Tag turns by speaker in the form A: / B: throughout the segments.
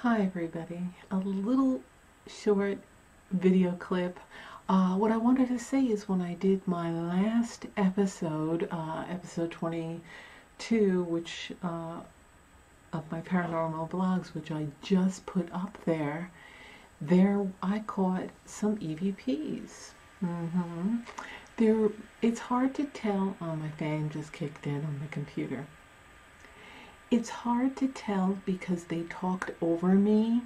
A: Hi everybody, a little short video clip. What I wanted to say is when I did my last episode, episode 22, which of my paranormal vlogs, which I just put up there I caught some EVPs. There, it's hard to tell. Oh, my fan just kicked in on the computer. It's hard to tell because they talked over me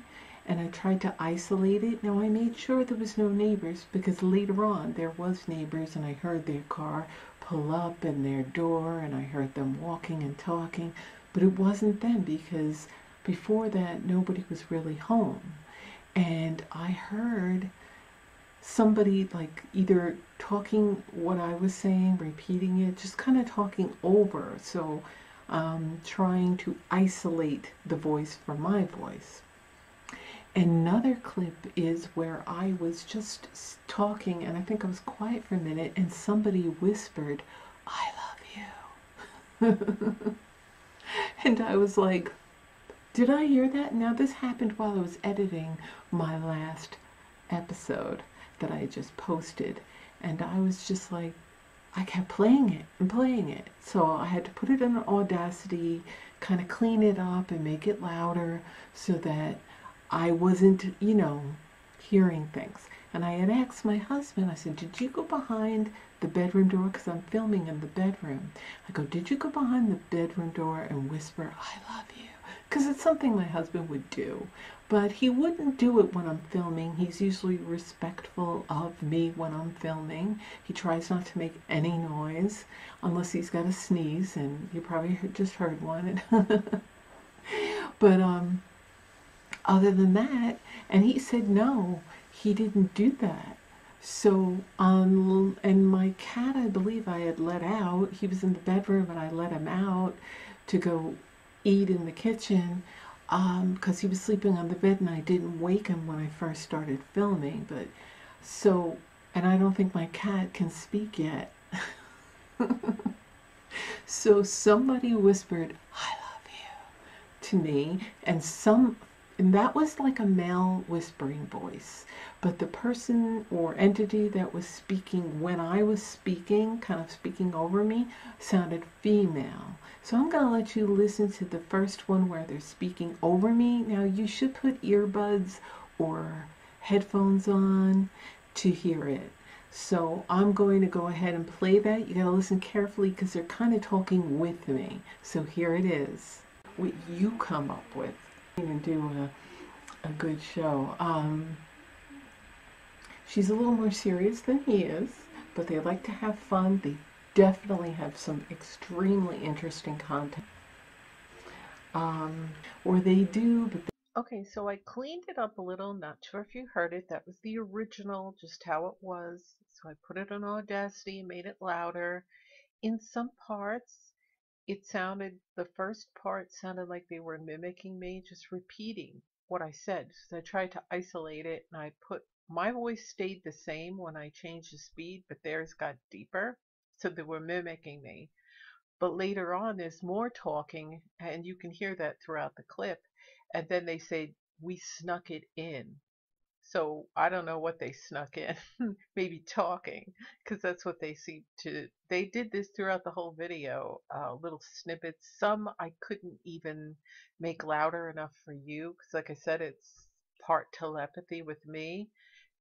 A: and I tried to isolate it. Now I made sure there was no neighbors because later on there was neighbors and I heard their car pull up and their door and I heard them walking and talking, but it wasn't them because before that nobody was really home. And I heard somebody like either talking what I was saying, repeating it, just kind of talking over. So trying to isolate the voice from my voice. Another clip is where I was just talking and I think I was quiet for a minute and somebody whispered, "I love you." And I was like, did I hear that? Now this happened while I was editing my last episode that I just posted. And I was just like, I kept playing it and playing it. So I had to put it in Audacity, kind of clean it up and make it louder so that I wasn't, hearing things. And I had asked my husband, I said, did you go behind the bedroom door? Because I'm filming in the bedroom. I go, did you go behind the bedroom door and whisper, "I love you"? Because it's something my husband would do. But he wouldn't do it when I'm filming. He's usually respectful of me when I'm filming. He tries not to make any noise unless he's got a sneeze, and you probably just heard one. But other than that, and he said no, he didn't do that. So, and my cat, I believe I had let out. He was in the bedroom, and I let him out to go eat in the kitchen because he was sleeping on the bed, and I didn't wake him when I first started filming. But so, and I don't think my cat can speak yet. So somebody whispered, "I love you" to me, and that was like a male whispering voice. But the person or entity that was speaking when I was speaking, kind of speaking over me, sounded female. So I'm going to let you listen to the first one where they're speaking over me. Now you should put earbuds or headphones on to hear it. So I'm going to go ahead and play that. You got to listen carefully because they're kind of talking with me. So here it is. What you come up with and do a good show. She's a little more serious than he is, but they like to have fun. They definitely have some extremely interesting content. Or they do, but okay, so I cleaned it up a little. Not sure if you heard it. That was the original, just how it was. So I put it on Audacity and made it louder. In some parts, the first part sounded like they were mimicking me, just repeating what I said. So I tried to isolate it and my voice stayed the same when I changed the speed, but theirs got deeper. So they were mimicking me. But later on, there's more talking, and you can hear that throughout the clip. And then they say, "We snuck it in." So I don't know what they snuck in. Maybe talking, because that's what they seem to. They did this throughout the whole video, little snippets. Some I couldn't even make louder enough for you, because like I said, it's part telepathy with me,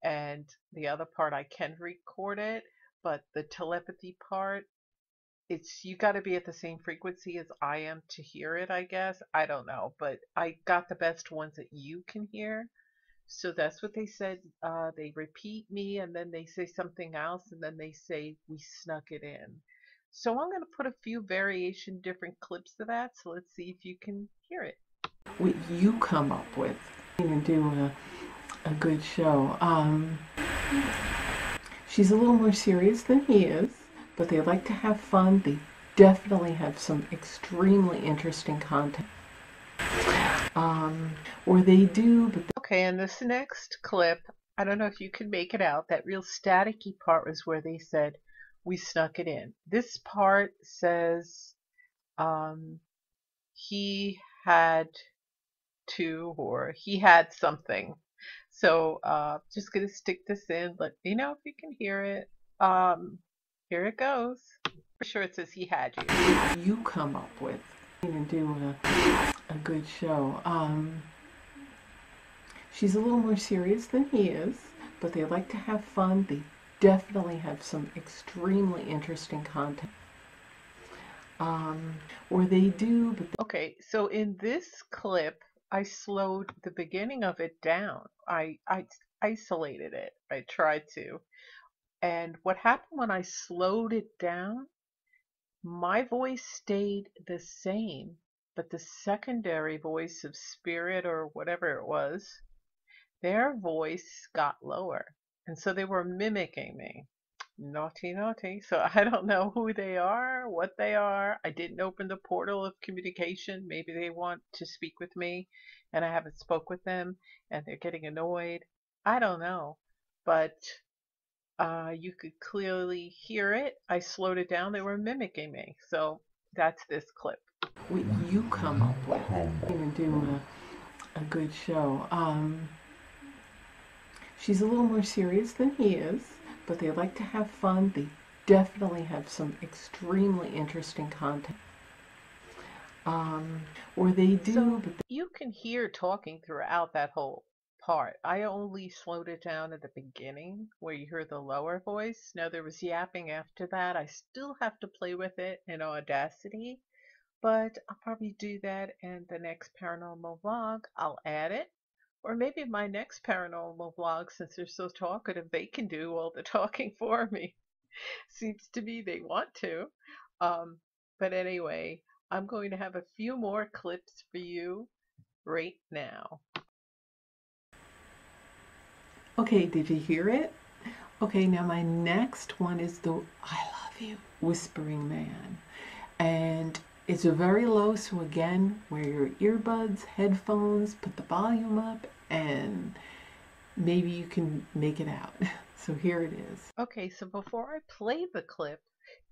A: and the other part I can record it, but the telepathy part, it's you got to be at the same frequency as I am to hear it, I guess. I don't know, but I got the best ones that you can hear. So that's what they said. They repeat me and then they say something else and then they say, "We snuck it in." So I'm going to put a few variation different clips of that. So let's see if you can hear it. What you come up with and do a good show. She's a little more serious than he is, but they like to have fun. They definitely have some extremely interesting content. Or they do, but okay, and this next clip, I don't know if you can make it out. That real staticky part was where they said, "We snuck it in." This part says he had
B: two, or he had something. So just gonna stick this in. Let me know if you can hear it. Here it goes. Pretty sure it says he had you.
A: You come up with and do a good show. She's a little more serious than he is, but they like to have fun. They definitely have some extremely interesting content. Or they do, but
B: Okay, so in this clip, I slowed the beginning of it down. I isolated it. I tried to. And what happened when I slowed it down, my voice stayed the same, but the secondary voice of Spirit or whatever it was, their voice got lower. And so they were mimicking me. Naughty, naughty. So I don't know who they are, what they are. I didn't open the portal of communication. Maybe they want to speak with me and I haven't spoke with them and they're getting annoyed. I don't know. But you could clearly hear it. I slowed it down. They were mimicking me. So that's this clip.
A: what you come up with and do a good show. She's a little more serious than he is, but they like to have fun. They definitely have some extremely interesting content. Or they do,
B: So
A: but
B: you can hear talking throughout that whole part. I only slowed it down at the beginning where you hear the lower voice. Now there was yapping after that. I still have to play with it in Audacity, but I'll probably do that in the next paranormal vlog. I'll add it. Or maybe my next paranormal vlog, since they're so talkative, they can do all the talking for me. Seems to me they want to. Um, but anyway, I'm going to have a few more clips for you right now.
A: okay, did you hear it? Okay, now my next one is the I love you whispering man. And it's a very low, so again, wear your earbuds, headphones, put the volume up, and maybe you can make it out. So here it is.
B: Okay, so before I play the clip,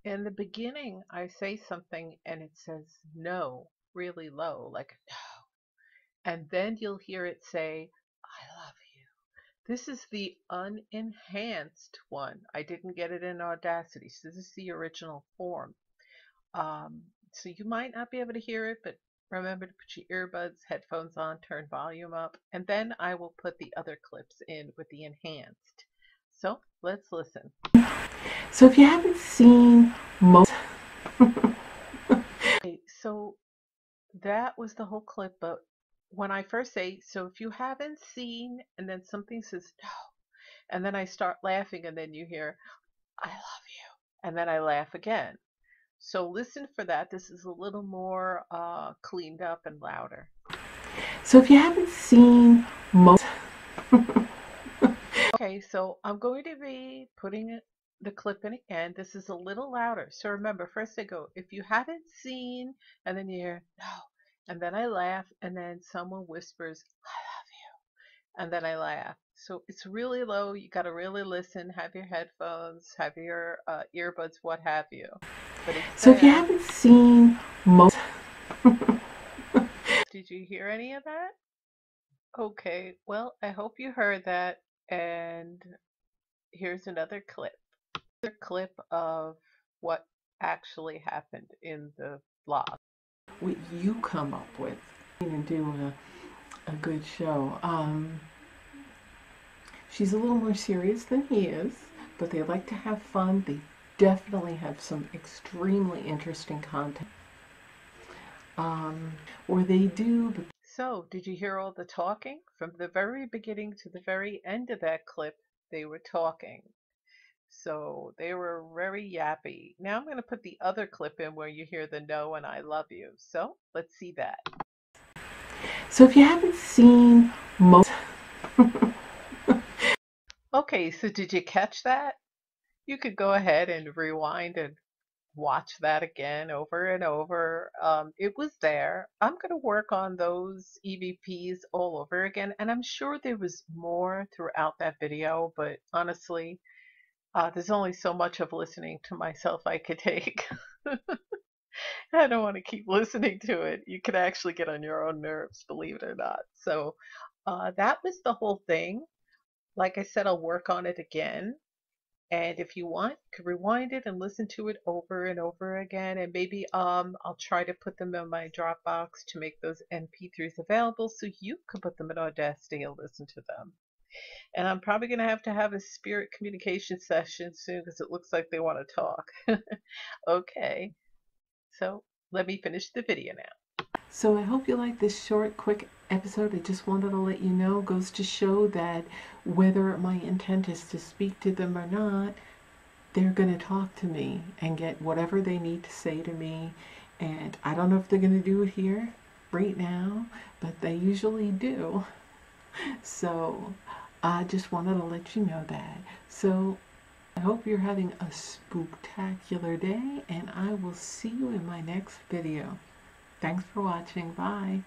B: in the beginning I say something and it says no, really low, like no. And then you'll hear it say, I love you. This is the unenhanced one. I didn't get it in Audacity, so this is the original form. So you might not be able to hear it, but remember to put your earbuds, headphones on, turn volume up, and then I will put the other clips in with the enhanced. So let's listen.
A: So if you haven't seen most
B: Okay, so that was the whole clip, but when I first say, so if you haven't seen, and then something says no, and then I start laughing, and then you hear, I love you, and then I laugh again. So listen for that. This is a little more cleaned up and louder.
A: so if you haven't seen most
B: Okay, so I'm going to be putting the clip in again. This is a little louder. So remember, first I go, if you haven't seen, and then you hear, no, and then I laugh, and then someone whispers, I love you, and then I laugh. So it's really low. You got to really listen, have your headphones, have your earbuds, what have you. But it's
A: so if you
B: there.
A: haven't seen most
B: Did you hear any of that? Okay, well, I hope you heard that. And here's another clip. Another clip of what actually happened in the vlog.
A: what you come up with and do a good show. She's a little more serious than he is, but they like to have fun. They definitely have some extremely interesting content. Or they do, but
B: So, did you hear all the talking? From the very beginning to the very end of that clip, they were talking. So they were very yappy. Now I'm going to put the other clip in where you hear the no and I love you. So let's see that.
A: so if you haven't seen most
B: Okay, so did you catch that? You could go ahead and rewind and watch that again over and over. It was there. I'm going to work on those EVPs all over again, and I'm sure there was more throughout that video, but honestly, there's only so much of listening to myself I could take. I don't want to keep listening to it. You can actually get on your own nerves, believe it or not. So that was the whole thing. Like I said, I'll work on it again. And if you want, you can rewind it and listen to it over and over again. And maybe I'll try to put them in my Dropbox to make those MP3s available so you can put them in Audacity and listen to them. And I'm probably going to have a spirit communication session soon because it looks like they want to talk. Okay, so let me finish the video now.
A: So I hope you like this short, quick episode. I just wanted to let you know, goes to show that whether my intent is to speak to them or not, they're going to talk to me and get whatever they need to say to me. And I don't know if they're going to do it here right now, but they usually do. So I just wanted to let you know that. So I hope you're having a spooktacular day, and I will see you in my next video. Thanks for watching. Bye.